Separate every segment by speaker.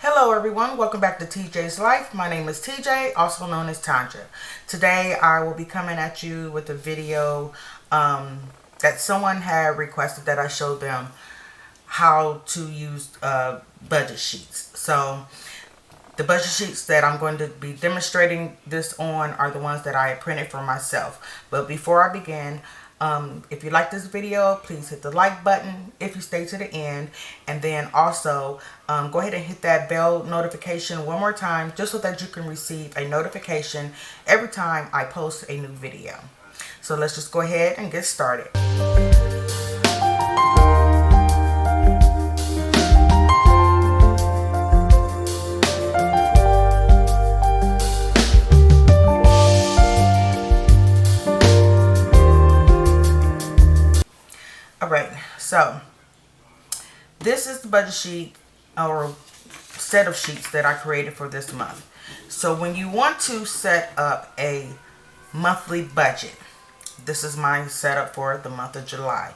Speaker 1: Hello everyone, welcome back to TJ's Life. My name is TJ, also known as Tanja. Today I will be coming at you with a video that someone had requested that I show them how to use budget sheets. So the budget sheets that I'm going to be demonstrating this on are the ones that I printed for myself. But before I begin, if you like this video, please hit the like button if you stay to the end, and then also go ahead and hit that bell notification one more time just so that you can receive a notification every time I post a new video. So let's just go ahead and get started. Alright, so this is the budget sheet or set of sheets that I created for this month. So when you want to set up a monthly budget, this is my setup for the month of July.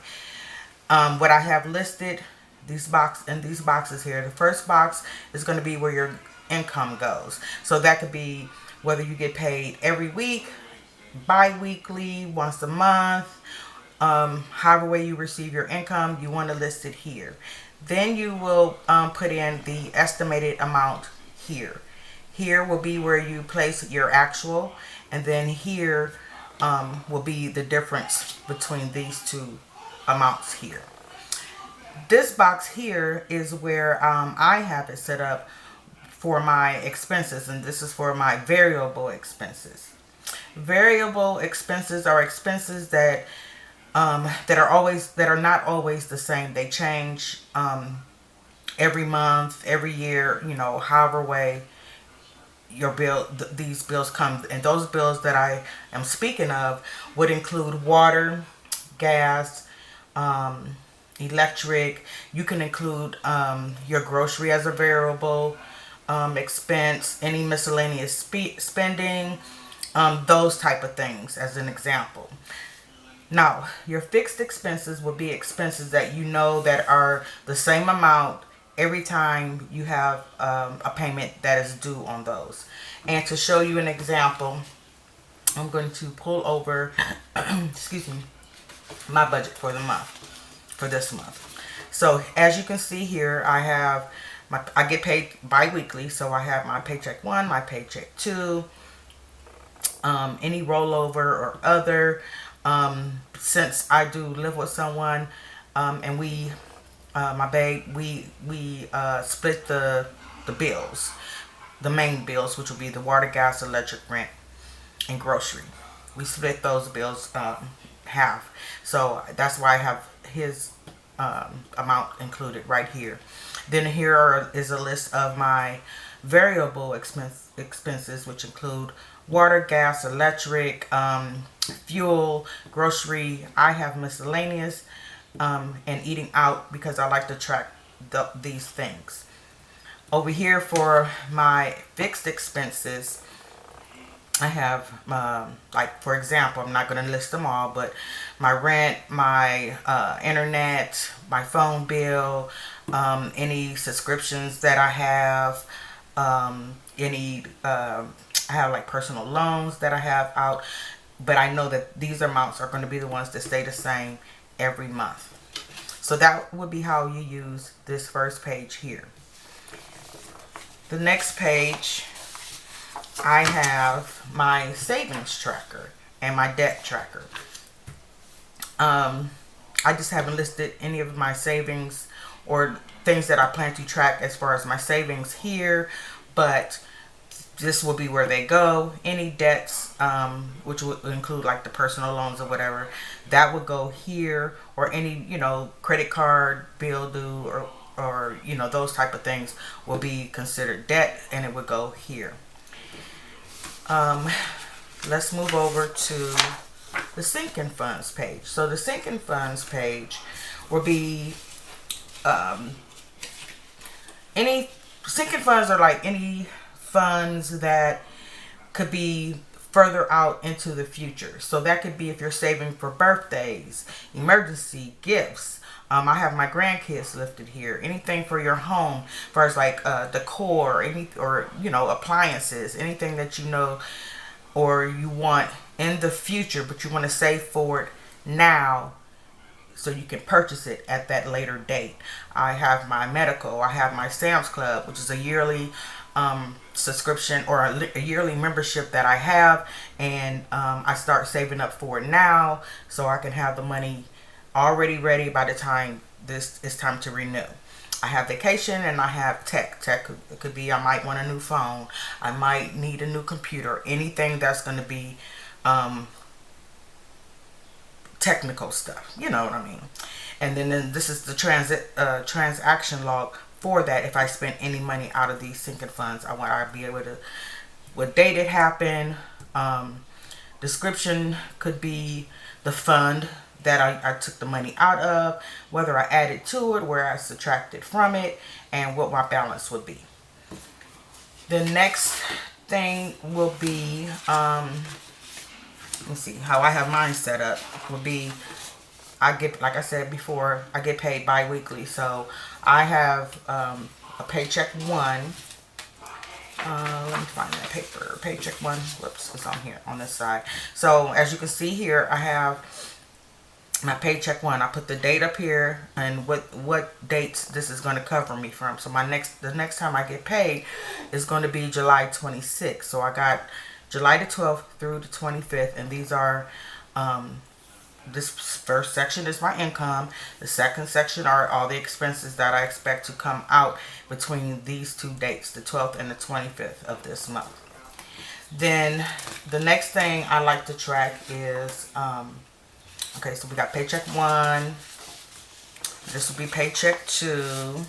Speaker 1: What I have listed these boxes here. The first box is going to be where your income goes. So that could be whether you get paid every week, bi-weekly, once a month, however way you receive your income, you want to list it here. Then you will put in the estimated amount here. Here will be where you place your actual, and then here will be the difference between these two amounts here. This box here is where I have it set up for my expenses, and this is for my variable expenses. Variable expenses are expenses that are not always the same. They change every month, every year, you know, however way your these bills come. And those bills that I am speaking of would include water, gas, electric. You can include your grocery as a variable expense, any miscellaneous spending, those type of things as an example. Now, your fixed expenses will be expenses that you know that are the same amount every time you have a payment that is due on those. And to show you an example, I'm going to pull over, excuse me, my budget for the month, for this month. So as you can see here, I get paid bi-weekly, so I have my paycheck 1, my paycheck 2, any rollover or other. Since I do live with someone, and we split the bills, the main bills, which will be the water, gas, electric, rent, and grocery. We split those bills half. So that's why I have his amount included right here. Then here is a list of my variable expenses, which include water, gas, electric, fuel, grocery. I have miscellaneous, and eating out because I like to track these things. Over here for my fixed expenses, I have, like for example, I'm not going to list them all, but my rent, my internet, my phone bill, any subscriptions that I have, I have like personal loans that I have out, but I know that these amounts are going to be the ones that stay the same every month. So that would be how you use this first page here. The next page, I have my savings tracker and my debt tracker. I just haven't listed any of my savings or things that I plan to track as far as my savings here, but this will be where they go. Any debts, which would include like the personal loans or whatever, that would go here, or any, you know, credit card bill due or you know, those type of things will be considered debt, and it would go here. Let's move over to the sinking funds page. So the sinking funds page will be any sinking funds are like any funds that could be further out into the future. So that could be if you're saving for birthdays, emergency gifts. I have my grandkids listed here. Anything for your home, as far as like decor, or appliances, anything that you know or you want in the future, but you want to save for it now so you can purchase it at that later date. I have my medical. I have my Sam's Club, which is a yearly subscription or a yearly membership that I have, and I start saving up for it now so I can have the money already ready by the time this is time to renew. I have vacation, and I have tech. It could be I might want a new phone. I might need a new computer. Anything that's going to be technical stuff. You know what I mean? And then this is the transaction log for that. If I spend any money out of these sinking funds, I want to be able to, what date it happened. Description could be the fund that I took the money out of, whether I added to it, where I subtracted from it, and what my balance would be. The next thing will be, let's see how I have mine set up, would be, I get, like I said before, I get paid bi-weekly. So I have a paycheck one. Let me find that paper. Paycheck one. Whoops, it's on here on this side. So as you can see here, I have my paycheck one. I put the date up here and what dates this is going to cover me from. So the next time I get paid is going to be July 26th. So I got July the 12th through the 25th, and these are this first section is my income. The second section are all the expenses that I expect to come out between these two dates, the 12th and the 25th of this month. Then the next thing I like to track is okay, so we got paycheck one. This will be paycheck two.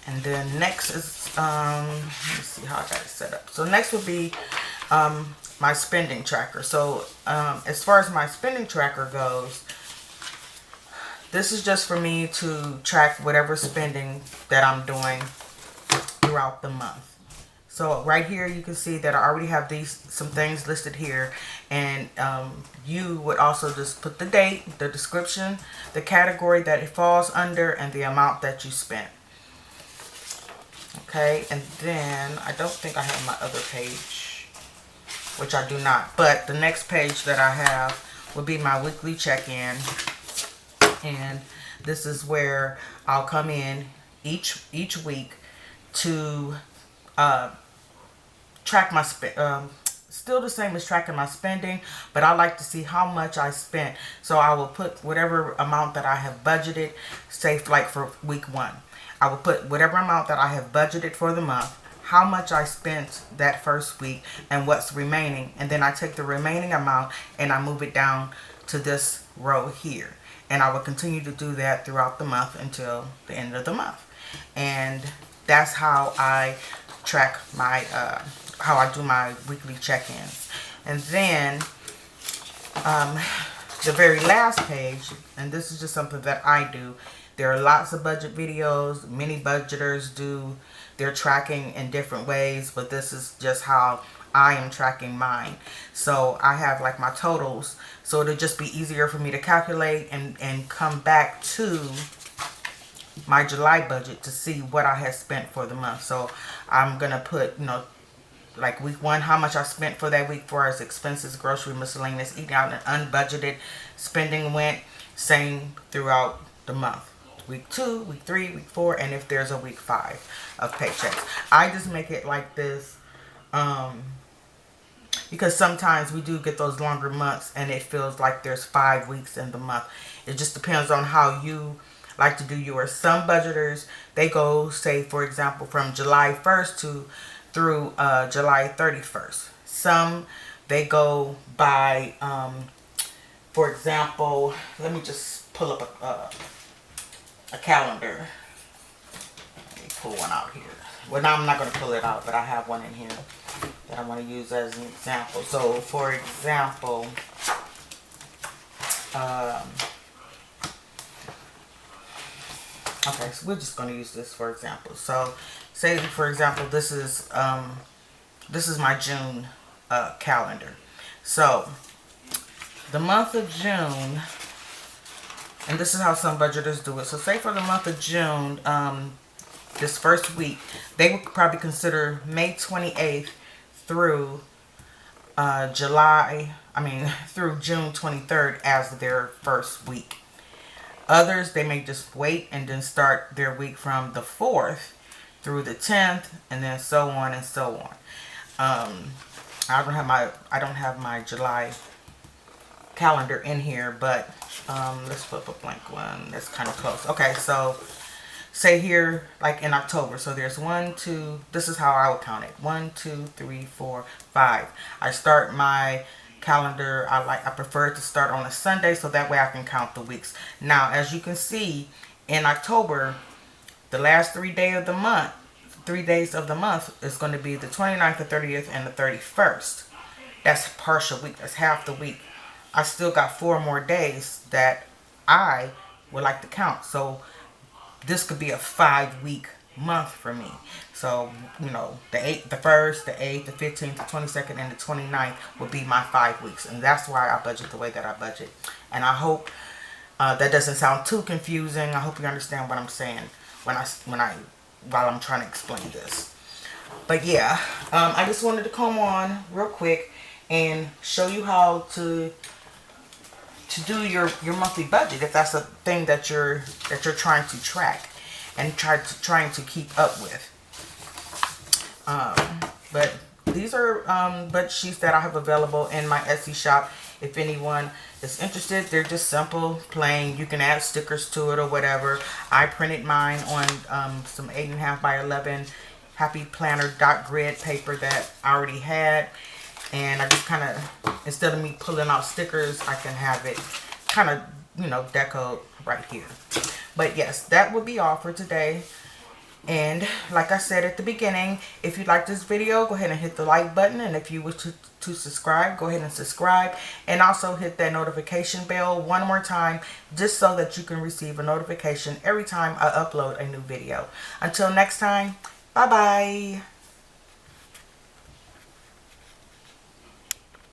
Speaker 1: And then next is, let me see how I got it set up. So next would be my spending tracker. So as far as my spending tracker goes, this is just for me to track whatever spending that I'm doing throughout the month. So right here you can see that I already have some things listed here, and you would also just put the date, the description, the category that it falls under, and the amount that you spent. Okay, and then I don't think I have my other page, which I do not, but the next page that I have will be my weekly check-in, and this is where I'll come in each week to track my still the same as tracking my spending, but I like to see how much I spent. So I will put whatever amount that I have budgeted, say like for week one. I will put whatever amount that I have budgeted for the month, how much I spent that first week, and what's remaining. And then I take the remaining amount and I move it down to this row here. And I will continue to do that throughout the month until the end of the month. And that's how I track my, how I do my weekly check-ins. And then the very last page, and this is just something that I do. There are lots of budget videos. Many budgeters do their tracking in different ways, but this is just how I am tracking mine. So I have like my totals, so it'll just be easier for me to calculate and come back to my July budget to see what I had spent for the month. So I'm gonna put, like week one, how much I spent for that week for as expenses, grocery, miscellaneous, eating out, and unbudgeted spending went. Same throughout the month. Week 2, week 3, week 4, and if there's a week 5 of paychecks. I just make it like this because sometimes we do get those longer months and it feels like there's 5 weeks in the month. It just depends on how you like to do yours. Some budgeters, they go, say for example, from July 1st through July 31st. Some, they go by, for example, let me just pull up a calendar. Let me pull one out here. Well, now I'm not going to pull it out, but I have one in here that I want to use as an example. So, for example, Okay, so we're just going to use this for example. So say for example this is my June calendar. So the month of June, and this is how some budgeters do it. So say for the month of June, this first week, they would probably consider May 28th through through June 23rd as their first week. Others, they may just wait and then start their week from the 4th through the 10th, and then so on and so on. I don't have my July calendar in here, but let's flip a blank one. That's kind of close. Okay, so say here, like in October, so there's 1, 2, this is how I would count it. 1, 2, 3, 4, 5. I start my calendar, I prefer to start on a Sunday, so that way I can count the weeks. Now, as you can see, in October, the last 3 days of the month is going to be the 29th, the 30th, and the 31st. That's partial week. That's half the week. I still got 4 more days that I would like to count. So this could be a 5-week month for me. So, you know, the 1st, the 8th, the 15th, the 22nd, and the 29th would be my 5 weeks. And that's why I budget the way that I budget. And I hope that doesn't sound too confusing. I hope you understand what I'm saying while I'm trying to explain this. But yeah, I just wanted to come on real quick and show you how to do your monthly budget, if that's a thing that you're trying to track and trying to keep up with. But these are budget sheets that I have available in my Etsy shop. If anyone is interested, they're just simple, plain. You can add stickers to it or whatever. I printed mine on some 8.5 by 11 Happy Planner dot grid paper that I already had. And I just kind of, instead of me pulling out stickers, I can have it kind of, you know, decoed right here. But yes, that would be all for today. And like I said at the beginning, if you like this video, go ahead and hit the like button. And if you wish to subscribe, go ahead and subscribe. And also hit that notification bell one more time, just so that you can receive a notification every time I upload a new video. Until next time, bye-bye.